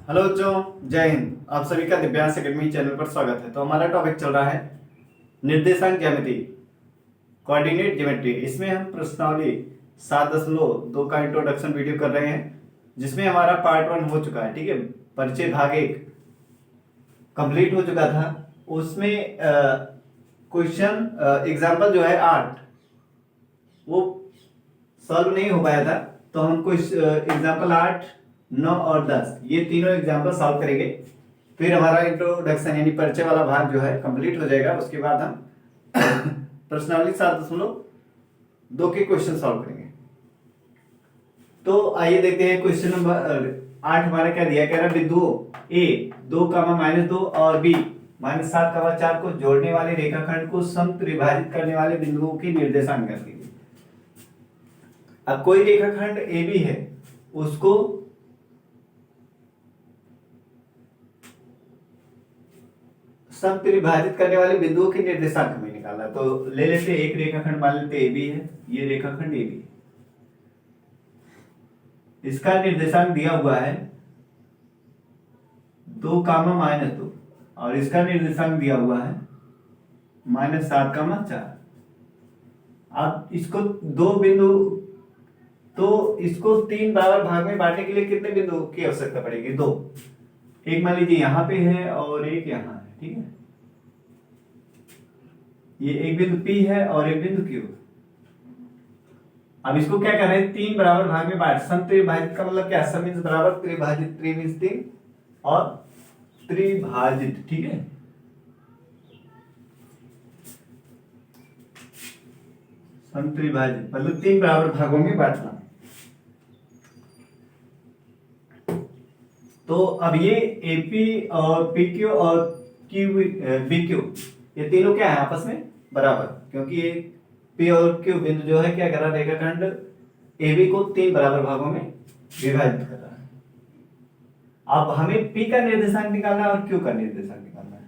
Hello बच्चों, जय हिंद। आप सभी का दिव्यांश एकेडमी चैनल पर स्वागत है। तो हमारा टॉपिक चल रहा है निर्देशांक ज्यामिति, कोऑर्डिनेट ज्योमेट्री। इसमें हम प्रश्नावली 7.2 का इंट्रोडक्शन वीडियो कर रहे हैं, जिसमें हमारा पार्ट 1 हो चुका है। ठीक है, परिचय भाग 1 कंप्लीट हो चुका था। उसमें क्वेश्चन एग्जाम्पल जो है 8 वो सॉल्व नहीं हो पाया था, तो हम कुछ एग्जाम्पल 8, 9 और 10 ये तीनों एग्जाम्पल सॉल्व करेंगे। फिर हमारा इंट्रोडक्शन यानी परिचय वाला भाग जो है कंप्लीट हो जाएगा। उसके बाद हम प्रश्नावली 7.2 के क्वेश्चन सॉल्व करेंगे। तो आइए देखते हैं क्वेश्चन नंबर 8 हमारा क्या दिया। कह रहा है बिंदुओं ए 2, -2 और बी -7, 4 को जोड़ने वाले रेखाखंड को समत्रिभाजित करने वाले बिंदुओं की निर्देशांक कर दीजिए। अब कोई रेखाखंड ए बी है, उसको समत्रिभाजित करने वाले बिंदुओं के निर्देशांक हमें निकालना है। तो ले लेते हैं एक रेखाखंड, मान लेते ए बी है, ये रेखाखंड ए बी, इसका निर्देशांक दिया हुआ है 2, -2 और इसका निर्देशांक दिया हुआ है -7, 4। अब इसको दो बिंदु, तो इसको 3 बराबर भाग में बांटने के लिए कितने बिंदु की आवश्यकता पड़ेगी? 2। एक मान लीजिए यहां पे है और एक यहां है। ठीक है, ये एक बिंदु P है और एक बिंदु Q। अब इसको क्या कर रहे हैं? 3 बराबर भाग में बांट। समत्रिभाजित का मतलब क्या? सम मींस बराबर, त्रिभाजित, त्रि मींस 3 और त्रिभाजित। ठीक है, समत्रिभाजित मतलब 3 बराबर भागों में बांटना। तो अब ये AP और PQ और BQ ये तीनों क्या है? आपस में बराबर, क्योंकि ये P और Q बिंदु जो है क्या कर रहा है? रेखाखंड AB को 3 बराबर भागों में विभाजित कर रहा है। अब हमें P का निर्देशांक निकालना है और Q का निर्देशांक निकालना है।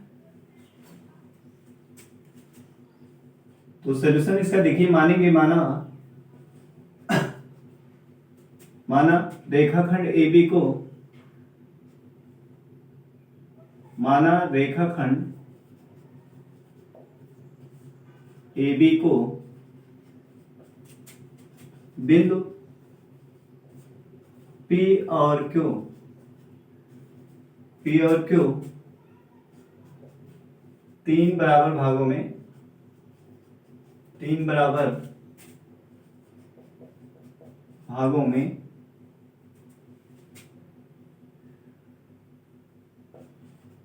तो सोल्यूशन इसका देखिए, मानेंगे माना रेखाखंड AB को, माना रेखाखंड AB को बिंदु P और Q 3 बराबर भागों में, 3 बराबर भागों में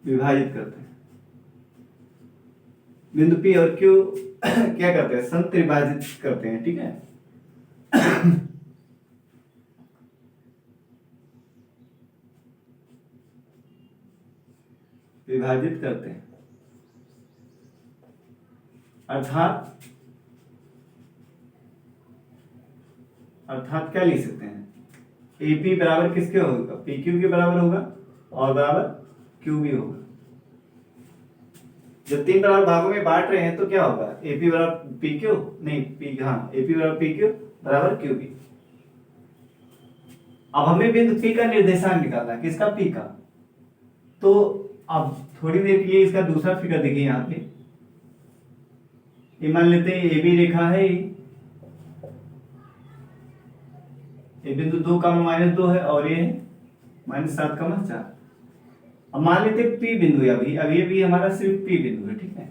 विभाजित करते हैं। बिंदु P और Q क्या करते हैं? समत्रिभाजित करते हैं। ठीक है, विभाजित करते हैं। अर्थात क्या लिख सकते हैं? AP बराबर किसके होगा? PQ के बराबर होगा और बराबर QB होगा। जब 3 बराबर भागों में बांट रहे हैं तो क्या होगा? AP बराबर PQ, नहीं P, हाँ AP बराबर PQ बराबर QB। अब हमें बिंदु P का निर्देशांक निकालना है। किसका? P का। तो अब थोड़ी देर के लिए इसका दूसरा फिगर देखिए यहाँ पे। मान लेते हैं AB रेखा है, ये बिंदु 2, -2 है और ये -7, 4। अब मान लेते हैं P बिंदु है अभी। अब ये भी हमारा सिर्फ P बिंदु है। ठीक है,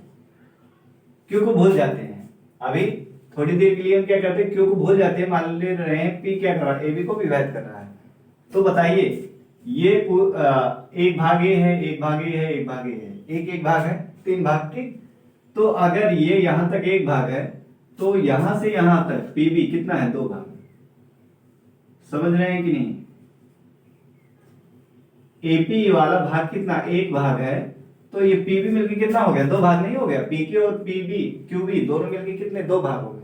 Q को भूल जाते हैं। अभी थोड़ी देर के लिए हम क्या करते हैं? Q को भूल जाते हैं। मान ले रहे हैं P क्या कर रहा है? AB को विभाजित कर रहा है। तो बताइए, ये एक भाग ए है, एक भाग ए है, एक भाग ए है, एक भाग है, 3 भाग। ठीक, तो अगर ये यहां तक एक भाग है, तो यहां से यहां तक PB कितना है? 2 भाग। समझ रहे हैं कि नहीं? AP वाला भाग कितना? एक भाग है, तो ये PB मिलके कितना हो गया? 2 भाग नहीं हो गया? PQ और QB दोनों मिलके कितने? 2 भाग हो गए।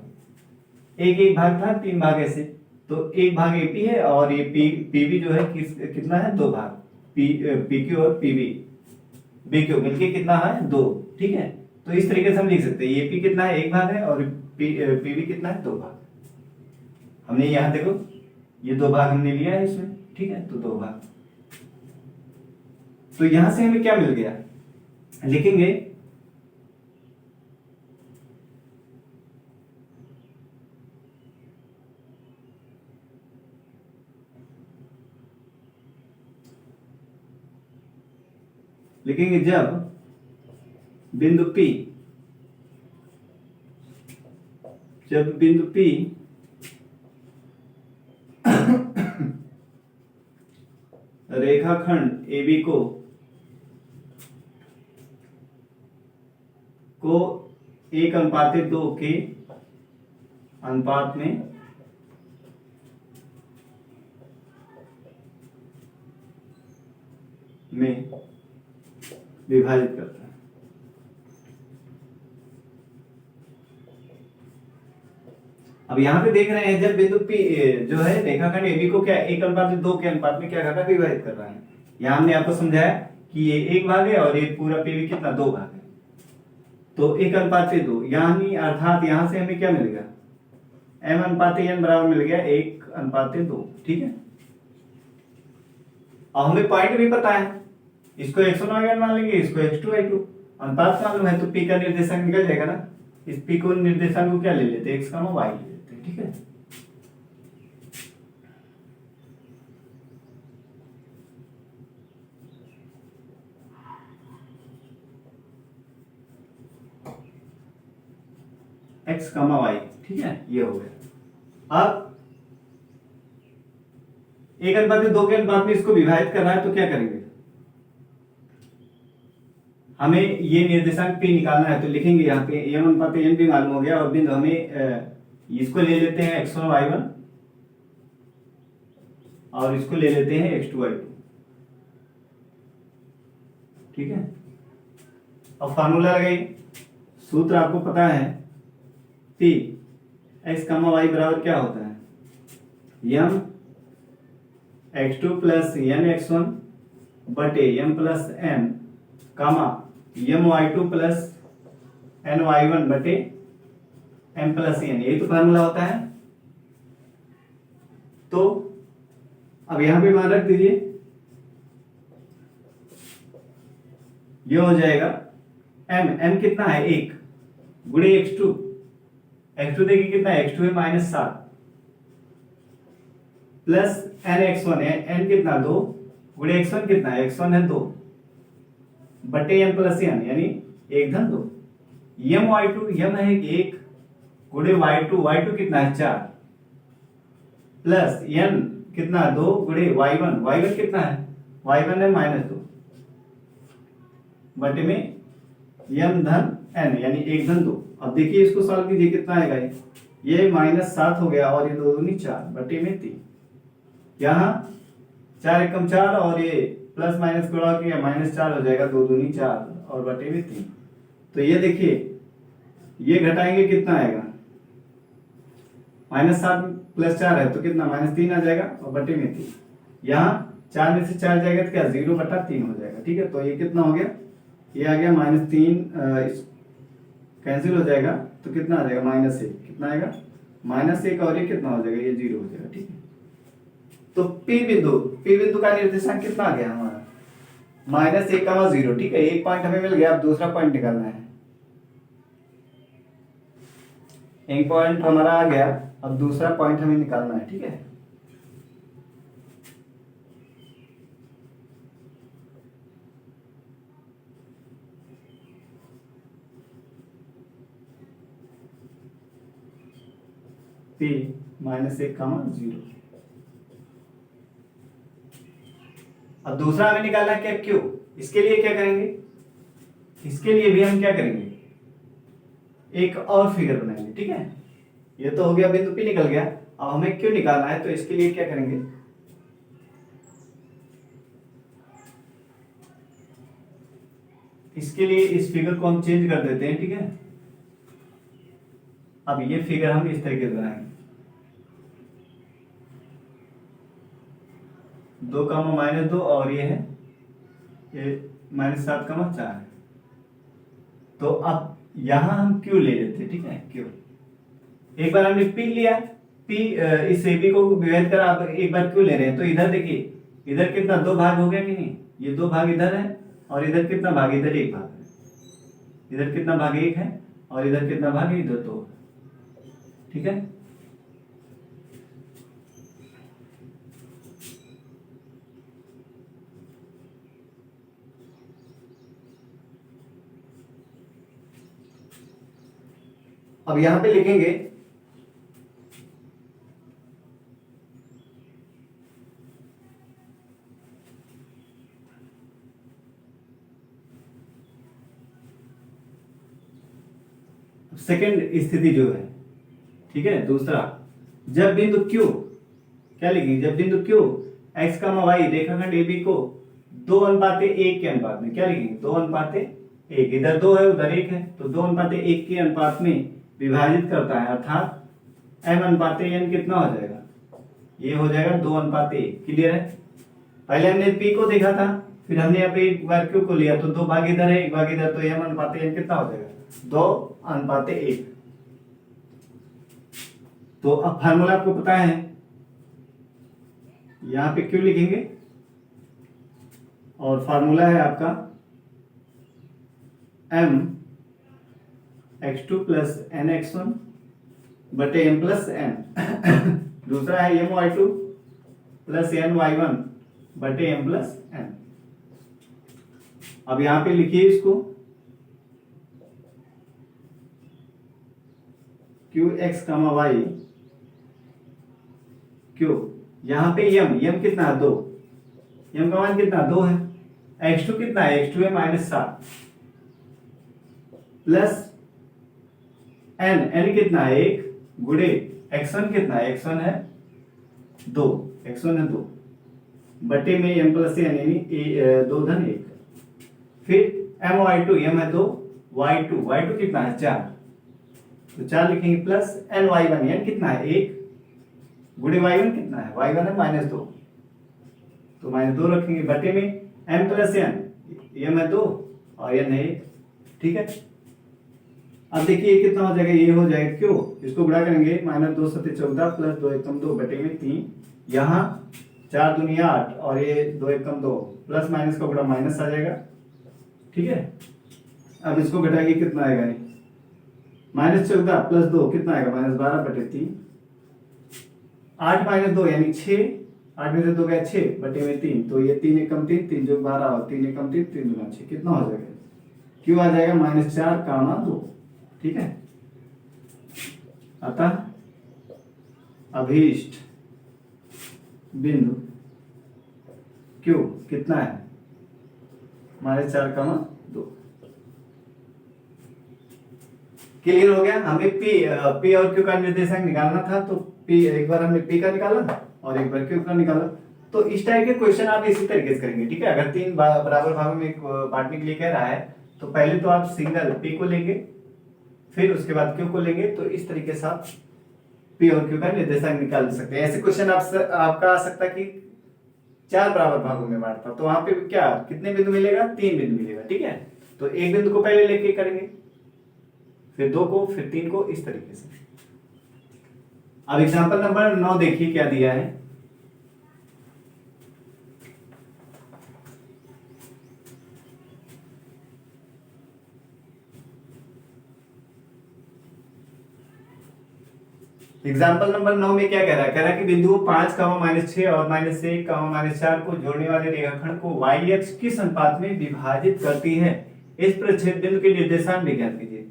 एक भाग था, 3 भाग ऐसे। तो एक भाग AP है और ये PB जो है कितना है? 2 भाग। PQ और BQ मिलके कितना है? 2। ठीक है, तो इस तरीके से हम लिख सकते हैं AP कितना है? 1 भाग है और PB कितना है? 2 भाग। हमने यहां देखो, ये 2 भाग हमने लिया है इसमें। ठीक है, तो 2 भाग। तो यहां से हमें क्या मिल गया, लिखेंगे लिखेंगे जब बिंदु P, जब बिंदु P रेखाखंड AB को 1:2 के अनुपात में विभाजित करता है। अब यहां पे देख रहे हैं जब बिंदु P जो है रेखाखंड AB को क्या 1:2 के अनुपात में क्या कर रहा है, विभाजित कर रहा है। यहां हमने आपको समझाया कि ये 1 भाग है और ये पूरा PB कितना 2 भाग है, तो 1:2 यानी अर्थात यहां से हमें क्या मिलेगा, M/N बराबर मिल गया 1:2। ठीक है, अब हमें पॉइंट भी पता है, इसको x1y1 मान लेंगे, इसको x2y2, अनुपात मालूम है तो P का निर्देशांक निकल जाएगा ना। इस P को निर्देशांक को क्या ले लेते हैं, x, y ले लेते हैं। ठीक है, x, y। ठीक है, ये हो गया। अब 1:2 के अनुपात में इसको विभाजित करना है तो क्या करेंगे, हमें ये निर्देशांक P निकालना है तो लिखेंगे यहाँ पे M/N भी मालूम हो गया और बिंदु हमें इसको ले लेते हैं x1 y1 और इसको ले लेते हैं x2 y2। ठीक है, अब फार्मूला लगाइए, सूत्र आपको पता है, P x, y बराबर क्या होता है, m x2 plus n x1 बटे m प्लस n कामा m y2 plus n y1 बटे m प्लस n, यही तो फार्मूला होता है। तो अब यहां पे मान रख दीजिए, ये हो जाएगा m कितना है 1 गुणे x2, देखिए कितना है x2 है -7 प्लस n x1 है, n कितना 2 गुणे x1 कितना है, x1 है 2 बटे m प्लस n यानी 1/2। m y2 m है 1 गुणे y2 कितना है 4 प्लस n कितना 2 गुणे y1 कितना है, y1 है -2 बटे में m धन n यानी 1/2। अब देखिए इसको सॉल्व कीजिए, कितना आएगा, ये -7 हो गया और ये 2 दूनी 4 बटे में 3, यहाँ 4 एकम 4 और ये प्लस माइनस गुणा किया -4 हो जाएगा, 2 दूनी 4 और बटे में 3। तो ये देखिए ये घटाएंगे कितना आएगा, -7 प्लस 4 है तो कितना -3 आ जाएगा और बटे में 3, यहाँ 4 में से 4 जाएगा तो क्या 0/3 हो जाएगा। ठीक है, तो ये कितना हो गया, ये आ गया -3 कैंसिल हो जाएगा तो कितना आ जाएगा -1, कितना आएगा -1 और ये कितना हो जाएगा, ये 0 हो जाएगा। ठीक है, तो P बिंदु का निर्देशांक कितना आ गया हमारा -1, 0। ठीक है, एक पॉइंट हमें मिल गया, अब दूसरा पॉइंट निकालना है। एक पॉइंट हमारा आ गया, अब दूसरा पॉइंट हमें निकालना है। ठीक है, P -1, 0। अब दूसरा हमें निकालना है क्या, Q। इसके लिए क्या करेंगे, इसके लिए भी हम क्या करेंगे, एक और फिगर बनाएंगे। ठीक है, ये तो हो गया बिंदु P निकल गया, अब हमें Q निकालना है तो इसके लिए क्या करेंगे, इसके लिए इस फिगर को हम चेंज कर देते हैं। ठीक है, अब ये फिगर हम इस तरीके से बनाएंगे, 2, -2 और ये है ये -7, 4 है। तो अब यहां हम Q ले लेते हैं। ठीक है, Q एक बार हमने P लिया, P इस AB को विभाजित करा, अब एक बार Q ले रहे हैं तो इधर देखिए, इधर कितना 2 भाग हो गया कि नहीं, ये 2 भाग इधर है और इधर कितना भाग, इधर 1 भाग है, इधर कितना भाग 1 है और इधर कितना भाग है, इधर 2। ठीक है, अब यहां पे लिखेंगे सेकंड स्थिति जो है, ठीक है, दूसरा, जब बिंदु Q, क्या लिखेंगे, जब बिंदु Q x, y रेखाखंड AB को 2:1 के अनुपात में, क्या लिखेंगे, 2:1, इधर 2 है उधर 1 है, तो 2:1 के अनुपात में विभाजित करता है, अर्थात m/n कितना हो जाएगा, ये हो जाएगा 2:1। क्लियर है, पहले हमने P को देखा था, फिर हमने यहाँ पे एक बार Q को लिया, तो 2 भाग इधर है 1 भाग इधर, तो m/n कितना हो जाएगा, 2:1। तो अब फार्मूला आपको पता है, यहां पे Q लिखेंगे और फार्मूला है आपका m(x2 + n(x1) बटे m + n दूसरा है m(y2 + n(y1) बटे m + n। अब यहां पे लिखिए इसको qx, y q, यहां पे m कितना है 2, m का मान कितना 2 है, x2 कितना है, x2 है -7 प्लस n कितना है 1 गुणे x1 कितना है, x1 है 2, बटे में m + n यानी 2 धन 1, फिर my2 m है 2, y2 कितना है 4, तो 4 लिखेंगे प्लस ny1 n कितना है 1 गुणे y1 कितना है, y1 है -2, तो -2 रखेंगे, बटे में m + n, m है 2 और n है 1। ठीक है, अब देखिए ये कितना हो जाएगा, ये हो जाएगा क्यों, इसको गुणा करेंगे, -2 × 7 = 14 प्लस 2 × 1 = 2 बटे में 3, यहाँ 4 दूनी 8 और ये 2 × 1 = 2, प्लस माइनस का गुणा माइनस आ जाएगा। ठीक है, अब इसको घटाएंगे कितना आएगा, -14 प्लस 2 कितना आएगा, -12 बटे 3, 8 - 2 यानी 6, 8 में से 2 गया 6 बटे में 3, तो ये 3 × 1 = 3, 3 + 12 और 3 × 1 = 3, 3 × 2 = 6, कितना हो जाएगा, क्यों आ जाएगा -4, 2। ठीक है, अतः अभीष्ट बिंदु Q कितना है, -4, 2। क्लियर हो गया, हमें P और Q का निर्देशांक निकालना था, तो P एक बार हमने P का निकाला और एक बार Q का निकाला। तो इस टाइप के क्वेश्चन आप इसी तरीके से करेंगे। ठीक है, अगर 3 बराबर भागों में बांटने के लिए कह रहा है, तो पहले तो आप सिंगल P को लेंगे, फिर उसके बाद Q को लेंगे, तो इस तरीके से आप P और Q का निर्देशांक निकाल सकते हैं। ऐसे क्वेश्चन आपका आ सकता है कि 4 बराबर भागों में बांटता, तो वहां पे क्या कितने बिंदु मिलेगा, 3 बिंदु मिलेगा। ठीक है, तो एक बिंदु को पहले लेके करेंगे, फिर 2 को, फिर 3 को, इस तरीके से। अब एग्जांपल नंबर 9 देखिए क्या दिया है। एग्जाम्पल नंबर 9 में क्या कह रहा है, कह रहा है कि बिंदु 5, -6 और -1, -4 को जोड़ने वाले रेखाखंड को y अक्ष किस अनुपात में विभाजित करती है, इस प्रक्षेप बिंदु के निर्देशांक भी ज्ञात कीजिए।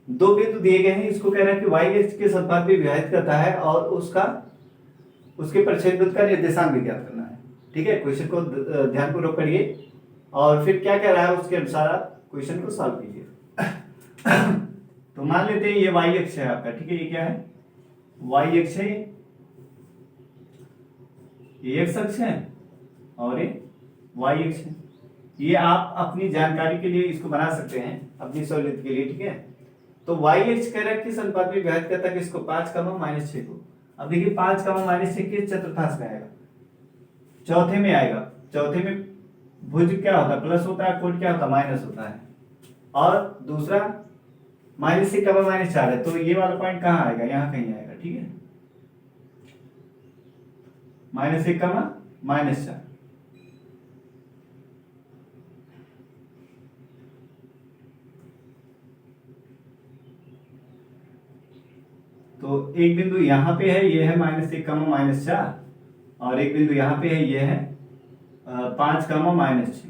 2 बिंदु दिए गए हैं, इसको कह रहा है कि y अक्ष किस अनुपात में विभाजित करता है और उसके प्रक्षेप बिंदु का निर्देशांक भी ज्ञात करना है। ठीक है, क्वेश्चन को ध्यानपूर्वक पढ़िए और फिर क्या कह रहा है उसके अनुसार आप क्वेश्चन को सॉल्व कीजिए। तो मान लेते हैं ये y अक्ष है आपका। ठीक है, ये क्या है, y अक्ष है, ये x अक्ष है और ये y अक्ष है। ये आप अपनी जानकारी के लिए इसको बना सकते हैं, अपनी सहूलियत के लिए। ठीक है, तो y अक्ष कह रहा है किस अनुपात में विभाजित करता है किसको, 5, -6 को। अब देखिए 5, -6 किस चतुर्थांश में आएगा, चौथे में आएगा। चौथे में भुज क्या होता है, प्लस होता है, कोण क्या होता है, माइनस होता है। और दूसरा -6, -4 है, तो ये वाला पॉइंट कहाँ आएगा, यहाँ कहीं आएगा। ठीक है, -1, -4, एक बिंदु यहाँ पे है, ये है -1, -4, और एक बिंदु यहाँ पे है, ये है 5, -6।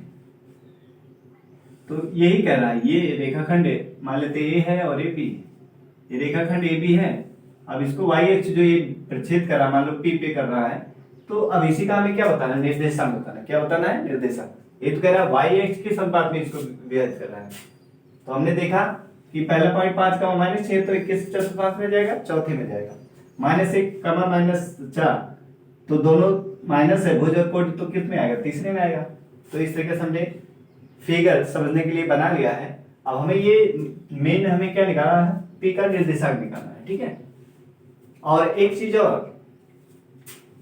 तो यही कह रहा है, ये रेखाखंड मान लेते ए है और ए बी, ये रेखाखंड ए बी है। अब इसको वाई अक्ष जो ये प्रच्छेद कर रहा है, मान लो पी पे कर रहा है, तो अब इसी का हमें क्या बताना है, निर्देशांक बताना है। क्या बताना है? निर्देशांक। ये तो कह रहा है वाई अक्ष के अनुपात में इसको विभाजित कर रहा है। तो हमने देखा कि पहला पॉइंट 5, -6, तो 21 चतुर्थांश में जाएगा, चौथे में जाएगा। -1, -4, तो दोनों माइनस है, भुज और कोटि, तो कितने आएगा? तीसरे में आएगा। तो इस तरीके से हमने फिगर समझने के लिए बना लिया है। अब हमें ये मेन हमें क्या निकालना है? पी का निर्देशांक निकालना है, ठीक है। और एक चीज और,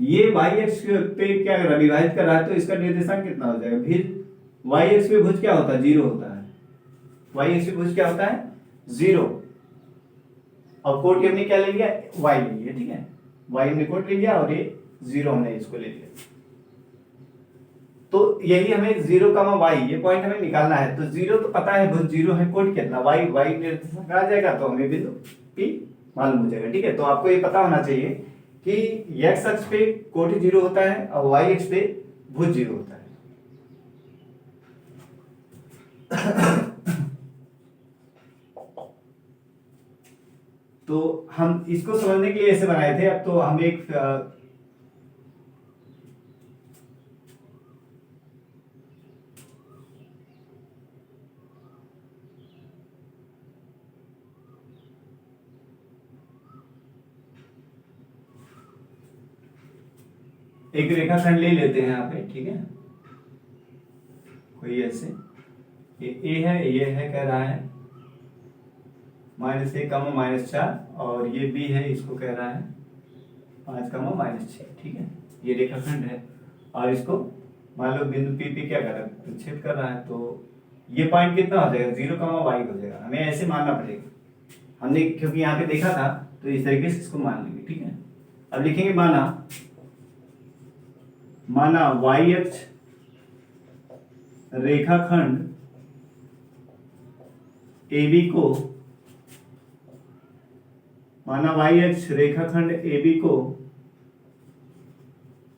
ये वाई एक्स पे क्या कर रहा है? विभाजित कर रहा है, तो इसका निर्देशांक कितना हो जाएगा? फिर वाई एक्स पे भुज क्या होता है? 0 होता है। वाई एक्स पे भुज क्या होता है? 0। और कोटि हमने क्या ले लिया? वाई ले लिया, ठीक है। वाई हमने कोटि ले लिया और ये 0 हमने इसको ले लिया। तो यही हमें 0, वाई, ये पॉइंट हमें निकालना है। तो 0 तो पता है, भुज 0 है, कोटि कितना? वाई, वाई निर्देशांक आ जाएगा, तो हमें बिंदु पी मालूम हो जाएगा, ठीक है। तो आपको ये पता होना चाहिए कि एक्स अक्ष पे कोटि 0 होता है और वाई अक्ष पे भुज 0 होता है। तो हम इसको समझने के लिए ऐसे बनाए थे। अब तो हम एक रेखाखंड ले लेते हैं यहाँ पे, ठीक है। कोई ऐसे, ये ए है, ये है, कह रहा है -1, -4, और ये बी है, इसको कह रहा है 5, -6, ठीक है। ये रेखाखंड है और इसको मान लो बिंदु पी पे क्या कर रहा है? प्रच्छेद कर रहा है। तो ये पॉइंट कितना हो जाएगा? 0, वाई हो जाएगा। हमें ऐसे मानना पड़ेगा, हमने क्योंकि यहाँ पे देखा था, तो इस तरीके से इसको मान लेंगे, ठीक है। अब लिखेंगे माना वाई अक्ष रेखाखंड AB को, माना वाई अक्ष रेखाखंड AB को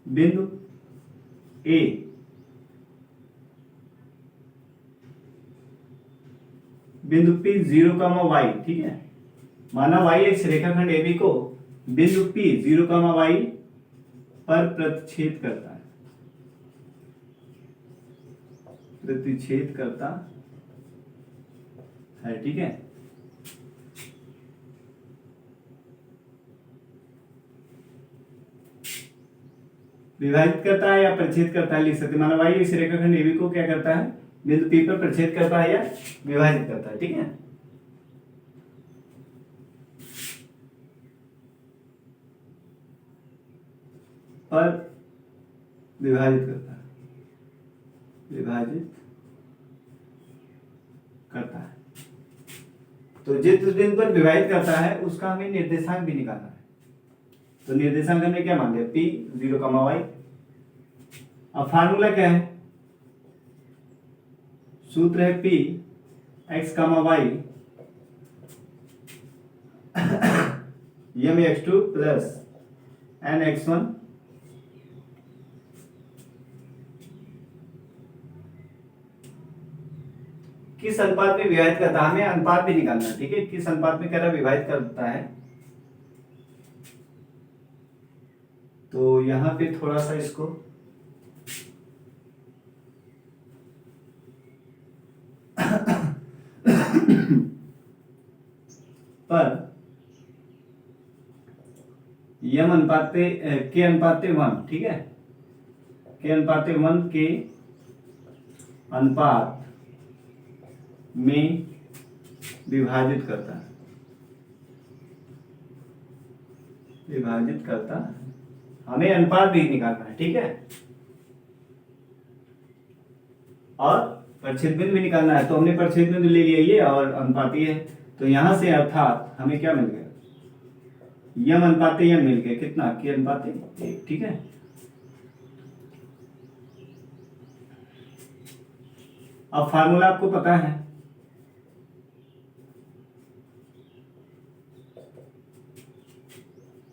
बिंदु A बिंदु P 0, y, ठीक है। माना वाई अक्ष रेखाखंड AB को बिंदु P 0, y पर प्रतिच्छेद करता है, प्रतिच्छेद करता है, ठीक है। विभाजित करता है या प्रतिच्छेद करता है, लिख सकते। माना वाई इस रेखाखंड AB को क्या करता है? बिंदु P पर प्रतिच्छेद करता है या विभाजित करता है, ठीक है। पर विभाजित करता है, विभाजित करता है। तो जिस बिंदु पर विभाजित करता है उसका हमें निर्देशांक भी निकालना है। तो निर्देशांक हमने क्या मान लिया? P 0, y। अब फार्मूला क्या है? सूत्र है P x, y mx2 plus nx1 किस अनुपात में विभाजित करता है? हमें अनुपात भी निकालना है, ठीक है। किस अनुपात में कह रहा है? विभाजित करता है। तो यहां पे थोड़ा सा इसको पर यम अनुपात के अनुपात 1, ठीक है। के अनुपात 1 के अनुपात में विभाजित करता है, विभाजित करता है। हमें अनुपात भी निकालना है, ठीक है। और परिच्छेद बिंदु भी निकालना है। तो हमने परिच्छेद बिंदु ले लिया ये, और अनुपात ये है। तो यहां से अर्थात हमें क्या मिल गया? यम अनुपात यम मिल गया। कितना? के अनुपात 1, ठीक है। अब फार्मूला आपको पता है,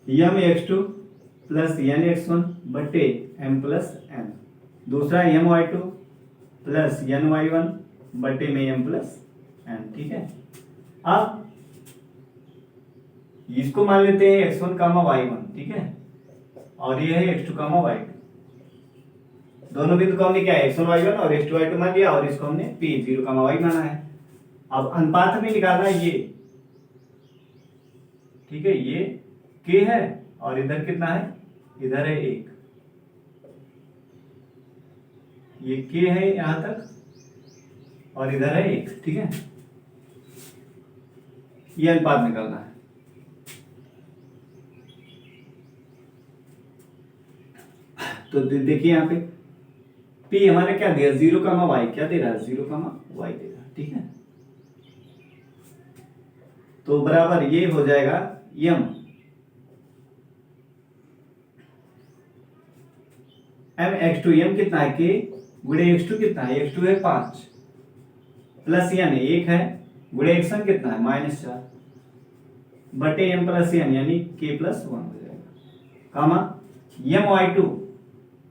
m x two plus n x one बटे एम प्लस एन। दूसरा m y two plus N Y one बटे में एम प्लस एन। ठीक है, अब इसको मान लेते हैं X one comma Y one. ठीक है, और ये है X two comma Y two. दोनों बिंदु को हमने क्या है एक्स वन वाई वन और एक्स टू वाई टू मान लिया, और इसको हमने पी जीरो कामा वाई माना है। अब अनुपात हमें निकालना है ये। ठीक है, ये के है और इधर कितना है, इधर है एक। ये के है यहां तक और इधर है एक। ठीक है, ये अनुपात निकालना है। तो देखिए यहां पे पी हमारे क्या दिया, जीरो कामा वाई क्या दे रहा है, जीरो कामा वाई दे रहा है। ठीक है, तो बराबर ये हो जाएगा यम एम एक्स टू। यम कितना है, के गुणे एक्स टू कितना है, एक्स टू है 5 प्लस एन एक है गुणे एक्स वन कितना है -4 बटे एम प्लस एन यानी के प्लस 1 हो जाएगा। कामा यम वाई टू,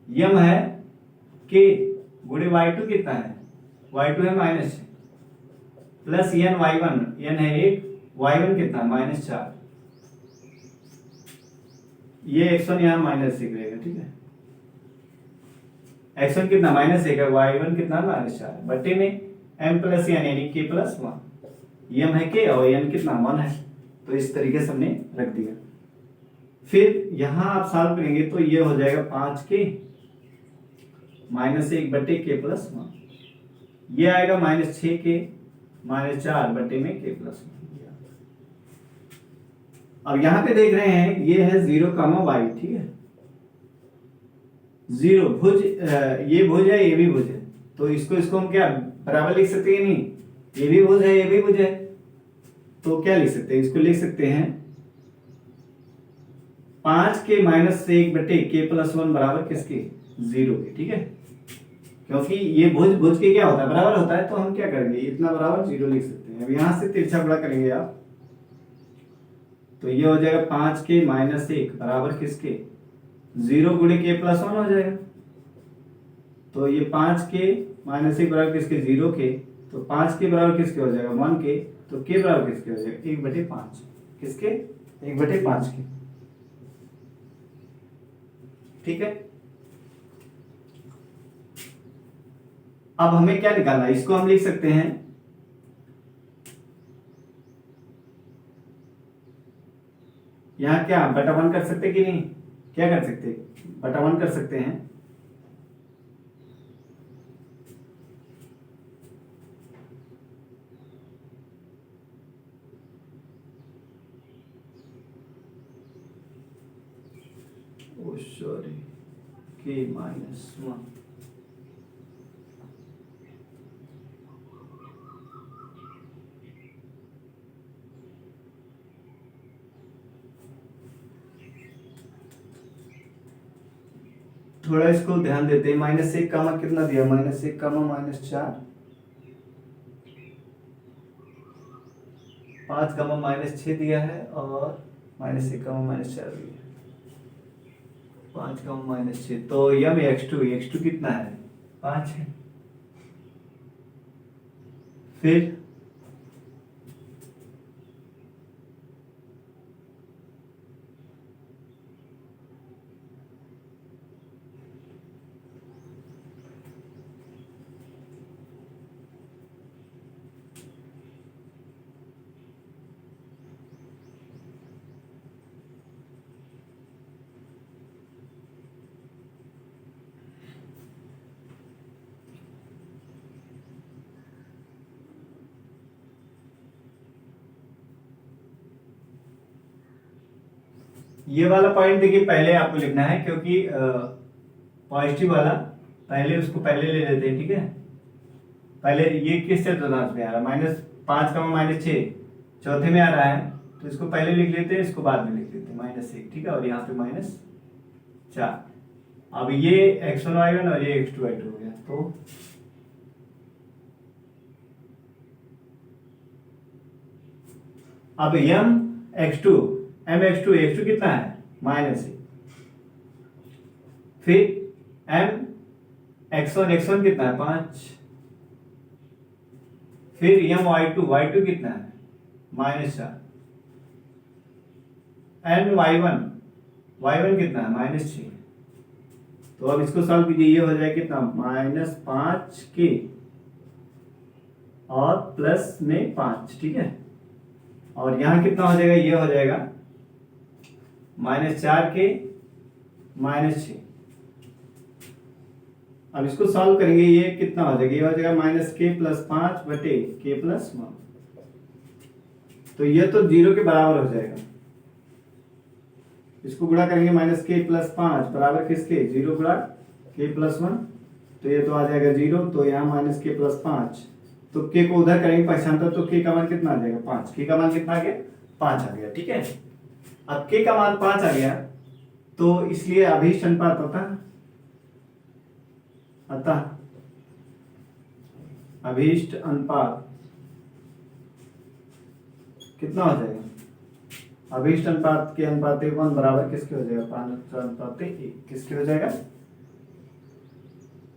यम है के गुणे वाई टू कितना है, वाई टू है -6 plus N Y one, N है 1 वाई वन कितना है -4। ये एक्स वन यहाँ -1 रहेगा। ठीक है, एक्स वन कितना -1 है, वाई वन कितना -4 बटे में एम प्लस एन यानी के प्लस 1। एम है के और एन कितना 1 है, तो इस तरीके से हमने रख दिया। फिर यहां आप सॉल्व करेंगे तो ये हो जाएगा 5 के -1 बटे के प्लस 1। ये आएगा -6 के -4 बटे में के प्लस 1। अब यहां पे देख रहे हैं ये है 0 कामा वाई। ठीक है, जीरो भुज, ये भुज है ये भी भुज है, तो इसको हम क्या बराबर लिख सकते हैं, नहीं ये भी भुज है ये भी भुज है, तो क्या लिख सकते हैं, इसको लिख सकते हैं 5 के -1 बटे के प्लस 1 बराबर किसके, 0 के। ठीक है, क्योंकि ये भुज भुज के क्या होता है, बराबर होता है, तो हम क्या करेंगे इतना बराबर 0 लिख सकते हैं। अब यहां से तिरछा गुणा करेंगे आप, तो ये हो जाएगा 5 के -1 बराबर किसके, 0 गुणे के प्लस 1 हो जाएगा। तो ये 5 के -1 बराबर किसके, 0 के, तो 5 के बराबर किसके हो जाएगा, 1 के, तो के बराबर किसके हो जाएगा, 1/5 किसके, 1/5 के। ठीक है, अब हमें क्या निकालना है, इसको हम लिख सकते हैं यहां क्या बटा 1 कर सकते कि नहीं, क्या कर सकते, बटा 1 कर सकते हैं। ओ सॉरी, के -1 थोड़ा इसको ध्यान देते हैं। -1 कामा कितना दिया, -1 कामा -4, 5 कामा -6 दिया है और -1 कामा -4 दिया है, 5 कामा -6, तो यम x2 कितना है, 5 है। फिर ये वाला पॉइंट देखिए पहले आपको लिखना है, क्योंकि पॉजिटिव वाला पहले उसको पहले ले लेते हैं। ठीक है, पहले ये किस चतुर्थांश में आ रहा है, -5 कामा -6 चौथे में आ रहा है, तो इसको पहले लिख लेते हैं, इसको बाद में लिख लेते हैं -1। ठीक है, और यहाँ पे -4। अब ये x1 y1 और ये x2 y2 हो गया, तो अब m x2 कितना है, माइनस ए। फिर m x1 कितना है 5। फिर m y2 कितना है -4। n y1 कितना है -6। तो अब इसको सॉल्व कीजिए, ये हो जाएगा कितना -5k और प्लस में 5, ठीक है। और यहां कितना हो जाएगा, ये हो जाएगा -4k -6। अब इसको सॉल्व करेंगे, ये कितना हो जाएगा, ये हो जाएगा -k + 5 बटे k + 1। तो ये तो 0 के बराबर हो जाएगा। इसको गुणा करेंगे -k + 5 बराबर किसके 0 गुणा k + 1। तो ये तो आ जाएगा 0, तो यहाँ -k + 5। तो k को उधर करेंगे पक्षांतर, तो k का मान कितना आ जाएगा 5। k का मान कितना आ गया 5 आ गया, ठीक है। अब k का मान 5 आ गया, तो इसलिए अभीष्ट अनुपात अतः अभीष्ट अनुपात कितना हो जाएगा, अभीष्ट अनुपात के अनुपात 1 बराबर किसके हो जाएगा 5:1। किसके हो जाएगा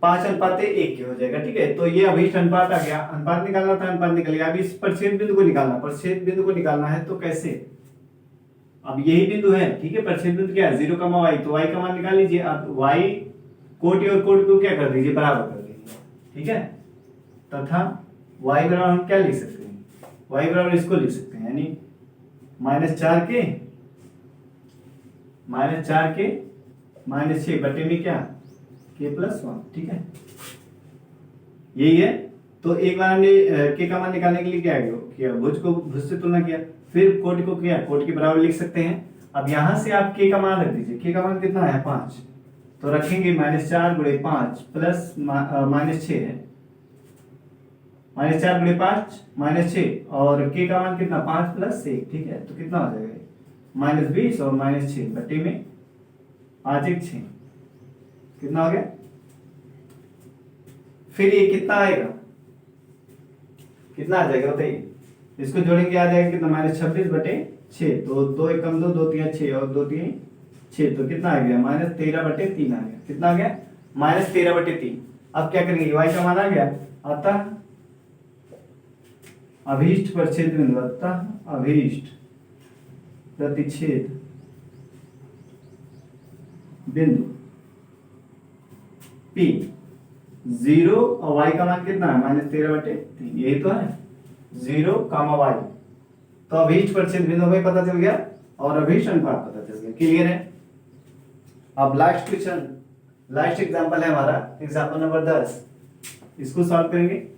5:1 के हो जाएगा, ठीक है। तो ये अभीष्ट अनुपात आ गया। अनुपात निकालना था, अनुपात निकल गया। अब इस प्रतिच्छेद बिंदु को निकालना, प्रतिच्छेद बिंदु को निकालना है तो कैसे, अब यही बिंदु है, ठीक है। प्रतिच्छेद बिंदु क्या है 0, y, तो y का मान निकाल लीजिए। अब y कोटि और कोटि को क्या कर दीजिए बराबर कर दीजिए, ठीक है। तथा y बराबर हम क्या लिख सकते हैं, y बराबर इसको लिख सकते हैं, यानी -4k -6 बटे में क्या k + 1, ठीक है। यही है। तो एक बार हमने k का मान निकालने के लिए क्या किया, भुज को भुज से तुलना किया, फिर कोटि को किया, कोटि के बराबर लिख सकते हैं। अब यहां से आप k का मान रख दीजिए। k का मान कितना है 5, तो रखेंगे -4 × 5 प्लस -6 है, -4 × 5 -6, और k का मान कितना 5 + 1, ठीक है। तो कितना हो जाएगा -20 और -6 बटे में 5×1 6, कितना हो गया। फिर ये कितना आएगा, कितना आ जाएगा बताइए, इसको जोड़ेंगे आ जाएगा कितना -26 बटे 6। तो 2 × 1 = 2, 2 × 3 = 6 और 2 × 3 = 6, तो कितना आ गया -13 बटे 3 आ गया। कितना आ गया -13 बटे 3। अब क्या करेंगे, y का मान आ गया। अतः अभीष्ट प्रतिच्छेद बिंदु, अतः अभीष्ट प्रतिच्छेद बिंदु P 0 और y का मान कितना है -13 बटे 3, यही तो है 0, y। तो अभीष्ट प्रतिच्छेद बिंदु हमें पता चल गया और अभीष्ट अनुपात पता चल गया, क्लियर है। अब लास्ट क्वेश्चन, लास्ट एग्जांपल है हमारा एग्जांपल नंबर 10, इसको सॉल्व करेंगे।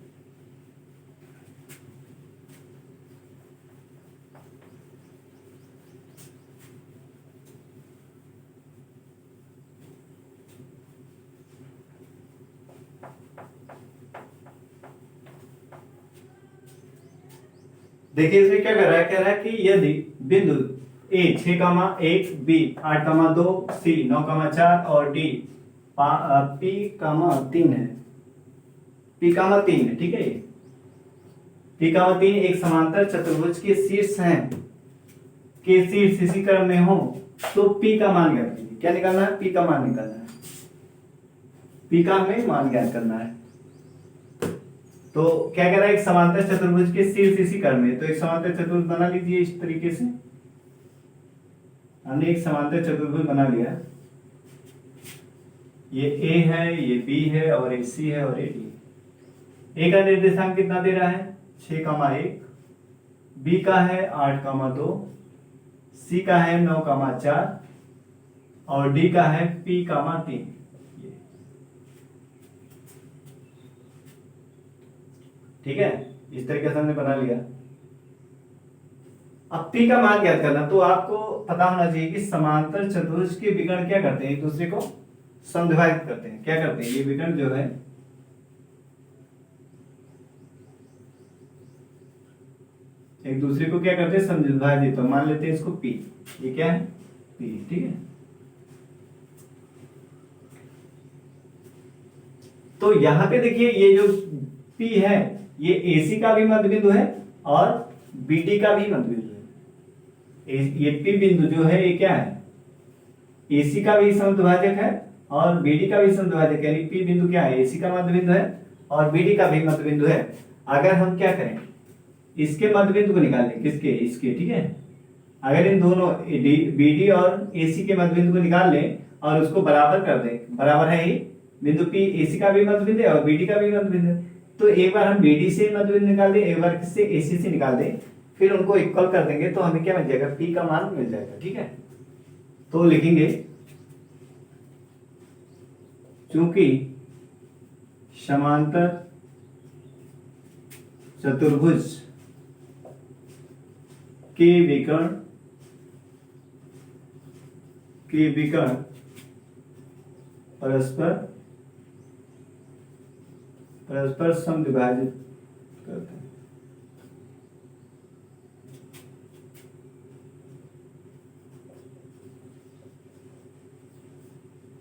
देखिए इसमें क्या कर रहा है, कह रहा है कि यदि बिंदु A 6,1, B 8,2, C 9,4 और D P,3 है, P,3 है, ठीक है। ये P,3 एक समांतर चतुर्भुज के शीर्ष हैं, के शीर्ष इसी क्रम में हो, तो P का मान ज्ञात कीजिए। क्या निकालना है, P का मान निकालना है, P का हमें मान ज्ञात करना है। तो क्या कह रहा है, एक समांतर चतुर्भुज के शीर्ष इसी क्रम में, तो एक समांतर चतुर्भुज बना लीजिए इस तरीके से। हमने एक समांतर चतुर्भुज बना लिया, ये A है, ये B है और ये C है और ये D। A का निर्देशांक कितना दे रहा है 6,1, B का है 8,2, C का है 9,4 और D का है P,3। ठीक है, इस तरीके से हमने बना लिया। अब P का मान ज्ञात करना, तो आपको पता होना चाहिए कि समांतर चतुर्भुज के विकर्ण क्या करते हैं, एक दूसरे को समद्विभाजित करते हैं। क्या करते हैं, ये विकर्ण जो है एक दूसरे को क्या करते हैं समद्विभाजित। तो मान लेते हैं इसको P, ये क्या है P, ठीक है। तो यहां पे देखिए ये जो P है ये AC का भी मध्य बिंदु है और BD का भी मध्य बिंदु है। ये P बिंदु जो है ये क्या है AC का भी समद्विभाजक है और BD का भी समद्विभाजक है, यानी P बिंदु क्या है, AC का मध्य बिंदु है और BD का भी मध्य बिंदु है। अगर हम क्या करें, इसके मध्य बिंदु को निकाल लें, किसके, इसके, ठीक है। अगर इन दोनों BD और AC के मध्य बिंदु को निकाल लें और उसको बराबर कर दें, बराबर है ये बिंदु P AC का भी मध्य बिंदु है और BD का भी मध्य बिंदु है, तो एक बार हम BD से मध्य बिंदु निकाल दें, एक बार किससे, AC से निकाल दें, फिर उनको इक्वल कर देंगे तो हमें क्या मिल जाएगा, P का मान मिल जाएगा, ठीक है। तो लिखेंगे चूंकि समांतर चतुर्भुज के विकर्ण परस्पर समद्विभाजित करते हैं।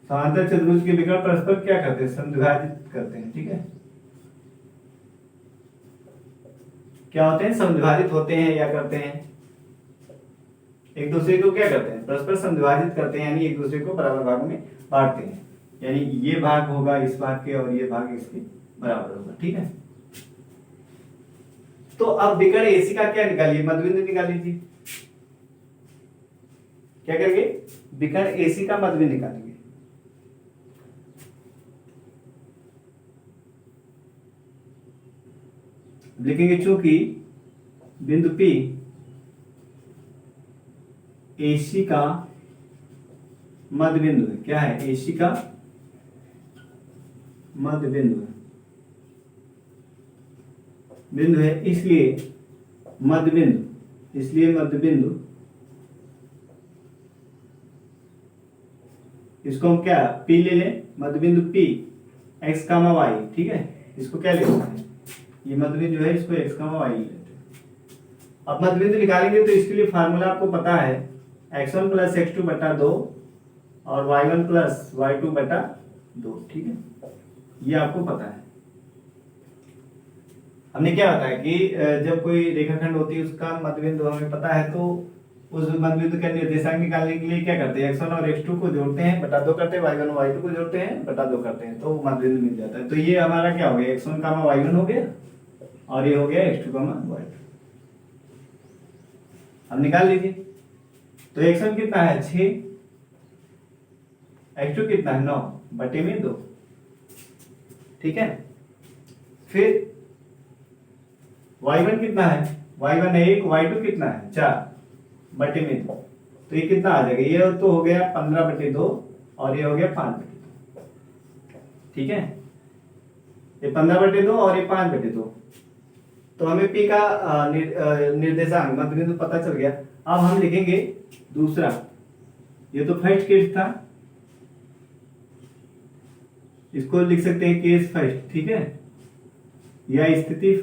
समांतर चतुर्भुज के विकर्ण परस्पर क्या करते हैं, समद्विभाजित करते हैं, ठीक है। क्या होते हैं, समद्विभाजित होते हैं या करते हैं, एक दूसरे को क्या करते हैं, परस्पर समद्विभाजित करते हैं, यानी एक दूसरे को बराबर भागों में बांटते हैं, यानी ये भाग होगा इस भाग के और ये भाग इसके बराबर होगा, ठीक है। तो अब विकर्ण AC का क्या निकालिए, मध्य बिंदु निकाल लीजिए। क्या करेंगे, विकर्ण AC का मध्य बिंदु निकालेंगे। लिखेंगे चूंकि बिंदु P AC का मध्य बिंदु है, क्या है, AC का मध्य बिंदु है, इसलिए मध्य बिंदु इसको हम क्या P ले लें, मध्य बिंदु P x, y, ठीक है। इसको क्या ले लेते हैं, ये मध्य बिंदु जो है इसको x, y ले लेते हैं। अब मध्य बिंदु निकालेंगे तो इसके लिए फार्मूला आपको पता है, x1 प्लस x2 बटा 2 और y1 प्लस y2 बटा 2, ठीक है, ये आपको पता है। हमने क्या बताया कि जब कोई रेखाखंड होती है उसका मध्य बिंदु हमें पता है, तो उस मध्य बिंदु का निर्देशांक निकालने के लिए क्या करते हैं, x1 और x2 को जोड़ते हैं, बटा 2 करते हैं, y1 और y2 को जोड़ते हैं, बटा 2 करते हैं, तो मध्य बिंदु मिल जाता है। तो ये हमारा क्या हो गया, x1, y1 हो गया और ये हो गया x2, y2। अब निकाल लीजिए, तो x1 कितना है 6, x2 कितना है 9 बटे में 2, ठीक है। फिर y1 कितना है, y1 है 1, y2 कितना है 4 बटे में 2, तो ये कितना आ जाएगा, ये तो हो गया 15 बटे 2 और ये हो गया 5 बटे 2, ठीक है। ये 15 बटे 2 और ये 5 बटे 2, तो हमें P का निर्देशांक मध्य बिंदु पता चल गया। अब हम लिखेंगे दूसरा, ये तो फर्स्ट केस था, इसको लिख सकते हैं केस फर्स्ट, ठीक है, या स्थिति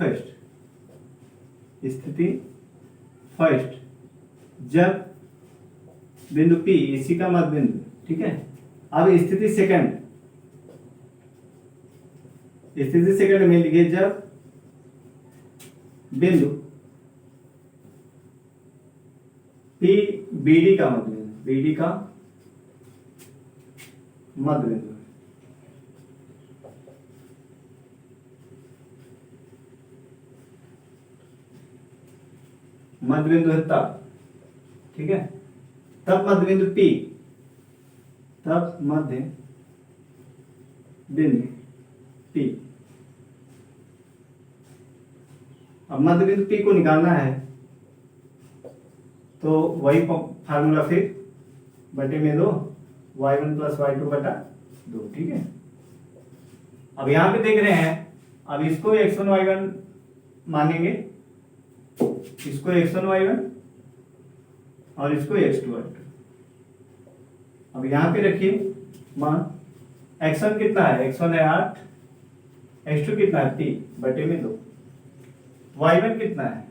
फर्स्ट, जब बिंदु P AC का मध्य बिंदु, ठीक है। अब स्थिति सेकंड में लिखिए, जब बिंदु P BD का मध्य बिंदु, मध्य बिंदु है तब, ठीक है, तब मध्य बिंदु P, अब मध्य बिंदु P को निकालना है तो वही फार्मूला, फिर बटे में 2, y1 प्लस y2 बटा 2, ठीक है। अब यहां पे देख रहे हैं, अब इसको x1 y1 मानेंगे, इसको x1 y1 और इसको x2 y2। अब यहां पे रखिए मान, x1 कितना है, x1 है 8, x2 कितना है 3 बटे में 2, y1 कितना है,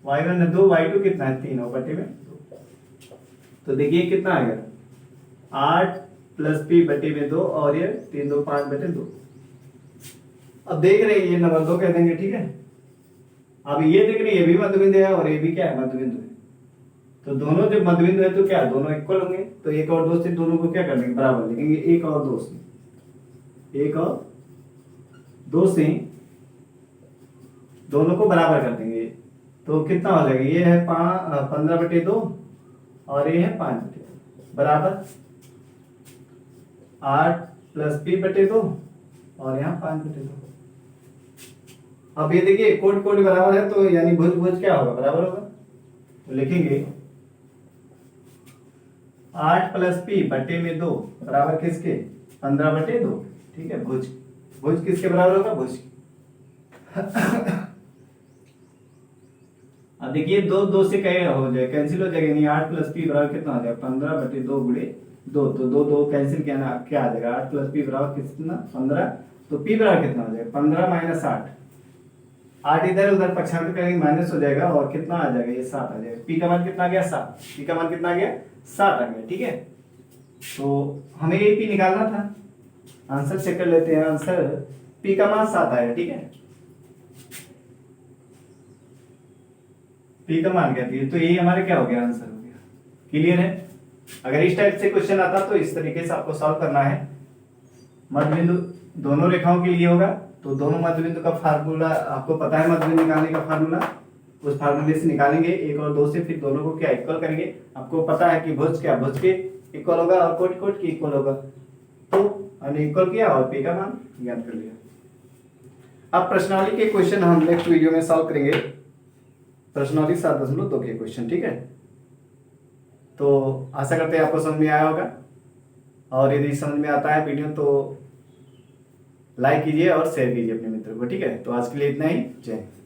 y1 है 2, y2 कितना है 3 और बटे में 2, तो देखिए कितना आएगा 8 प्लस p बटे में 2 और ये 3 2 5 बटे 2। अब देख रहे हैं ये नंबर 2 कह देंगे, ठीक है। अब ये देख रहे हैं ये भी मध्य बिंदु है और ये भी क्या है, मध्य बिंदु है, तो दोनों जब मध्यबिंदु है तो क्या दोनों इक्वल होंगे, तो 1 और 2 से दोनों को क्या कर देंगे बराबर लिखेंगे, 1 और 2 से, 1 और 2 से दोनों को बराबर कर देंगे। तो कितना हो जाएगा, ये है 15/2 और ये है 5/2 बराबर 8 प्लस p/2 और यहाँ 5/2। अब ये देखिए कोट कोट बराबर है तो यानी भुज भुज क्या होगा बराबर होगा, तो लिखेंगे 8 प्लस p/2 बराबर किसके 15/2। ठीक है, भुज भुज किसके बराबर होगा, भुज। अब देखिए 2 से क्या हो जाए कैंसिल हो जाएगा, यानी 8 प्लस p बराबर कितना हो जाएगा 15/2 गुणे 2, तो 2 कैंसिल किया ना क्या आ जाएगा 8 प्लस p बराबर कितना 15, तो p बराबर कितना हो जाएगा 15 माइनस 8, 8 इधर उधर पक्षांतर करेंगे माइनस हो जाएगा और कितना आ जाएगा ये 7 आ जाएगा। p का मान कितना आ गया 7, p का मान कितना आ गया 7 आ गया। ठीक है, तो हमें ये p निकालना था, आंसर चेक कर लेते हैं। आंसर p का मान 7 आएगा। ठीक है, p का मान क्या दिया, तो ये हमारे क्या हो गया आंसर हो गया। क्लियर है, अगर इस टाइप से क्वेश्चन आता तो इस तरीके से आपको सॉल्व करना है। मध्यबिंदु दोनों रेखाओं के लिए होगा, तो दोनों मध्यबिंदु का फार्मूला आपको पता है, मध्यबिंदु निकालने का फार्मूला, उस फार्मूले से निकालेंगे 1 और 2 से, फिर दोनों को क्या इक्वल करेंगे। आपको पता है कि भुज क्या भुज के इक्वल होगा और कोट कोट के इक्वल होगा, तो हमने इक्वल किया और p का मान ज्ञात कर लिया। अब प्रश्नावली के क्वेश्चन हम नेक्स्ट वीडियो में सॉल्व करेंगे, प्रश्नावली 7.2 के क्वेश्चन। ठीक है, तो आशा करते हैं आपको समझ में आया होगा, और यदि समझ में आता है वीडियो तो लाइक कीजिए और शेयर कीजिए अपने मित्रों को। ठीक है, तो आज के लिए इतना ही, जय हिंद।